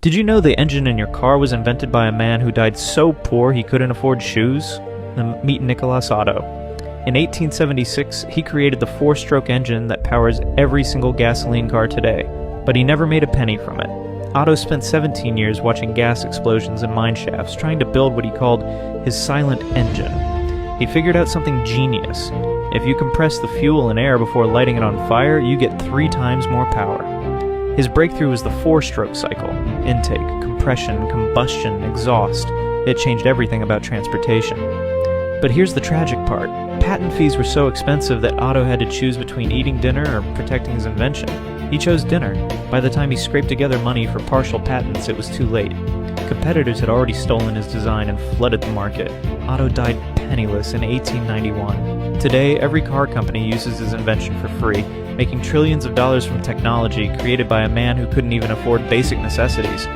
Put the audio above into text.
Did you know the engine in your car was invented by a man who died so poor he couldn't afford shoes? Meet Nicolas Otto. In 1876, he created the four-stroke engine that powers every single gasoline car today, but he never made a penny from it. Otto spent 17 years watching gas explosions in mine shafts, trying to build what he called his silent engine. He figured out something genius. If you compress the fuel and air before lighting it on fire, you get 3 times more power. His breakthrough was the four-stroke cycle: intake, compression, combustion, exhaust. It changed everything about transportation. But here's the tragic part. Patent fees were so expensive that Otto had to choose between eating dinner or protecting his invention. He chose dinner. By the time he scraped together money for partial patents, it was too late. Competitors had already stolen his design and flooded the market. Otto died penniless in 1891. Today, every car company uses his invention for free, making trillions of dollars from technology created by a man who couldn't even afford basic necessities.